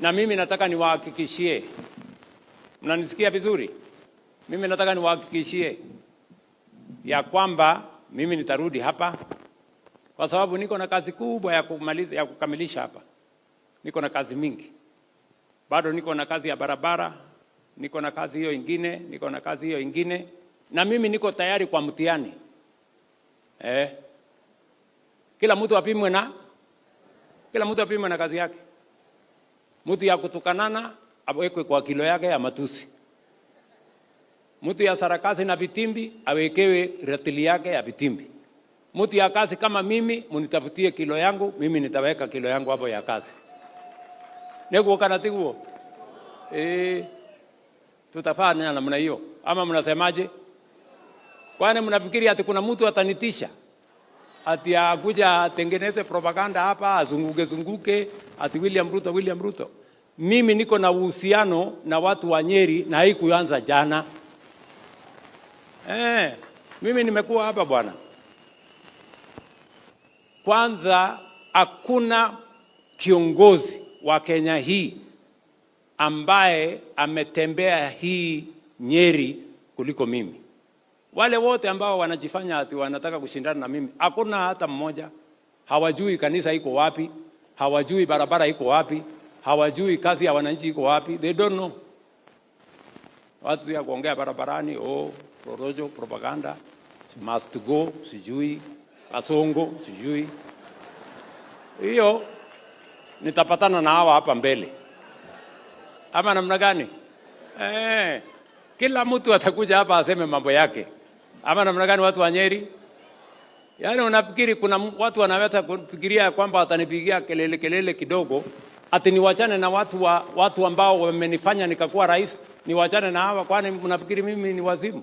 Na mimi nataka niwahakikishie, mnanisikia vizuri? Mimi nataka niwahakikishie ya kwamba mimi nitarudi hapa kwa sababu niko na kazi kubwa ya kukamilisha hapa. Niko na kazi mingi. Bado niko na kazi ya barabara, niko na kazi hiyo ingine, niko na kazi hiyo ingine, na mimi niko tayari kwa mtihani. Kila mtu apimwe na kazi yake. Mtu ya kutukanana awekwe kwa kilo yake ya matusi. Mtu ya sarakasi na vitimbi awekewe ratili yake ya vitimbi. Mtu ya kazi kama mimi munitafutie kilo yangu, mimi nitaweka kilo yangu hapo ya kazi. Nego kanatiguo. Tutafanya namna hiyo. Ama mnasemaje? Kwani mnafikiri ati kuna mtu atanitisha? Ati akuja atengeneze propaganda hapa, azunguke ati William Ruto. Mimi niko na uhusiano na watu wa Nyeri na haikuanza jana. Mimi nimekuwa hapa bwana. Kwanza hakuna kiongozi wa Kenya hii ambaye ametembea hii Nyeri kuliko mimi. Wale wote ambao wanajifanya ati wanataka kushindana na mimi, hakuna hata mmoja. Hawajui kanisa iko wapi, hawajui barabara iko wapi, hawajui kazi ya wananchi iko wapi. They don't know. Watu ya kuongea barabarani, prorojo, propaganda, must go, sijui, kasongo, sijui. Hiyo nitapatana na hawa hapa mbele. Ama namna gani? Kila mtu atakuja hapa aseme mambo yake. Ama namna gani watu wa Nyeri? Yaani unafikiri kuna watu wanaweza kufikiria kwamba watanipigia kelele kidogo ati niwachane na watu ambao wamenifanya nikakuwa rais, niwachane na hawa? Kwani mnafikiri mimi ni wazimu?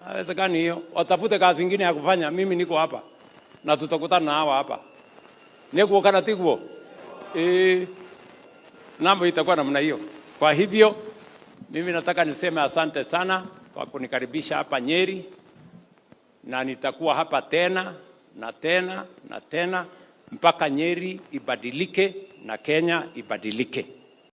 Haiwezekani hiyo. Watafute kazi nyingine ya kufanya, mimi niko hapa. Na tutakutana na hawa hapa. Niko kana tiguo. Mambo itakuwa namna hiyo. Kwa hivyo mimi nataka niseme asante sana kwa kunikaribisha hapa Nyeri, na nitakuwa hapa tena na tena na tena mpaka Nyeri ibadilike na Kenya ibadilike.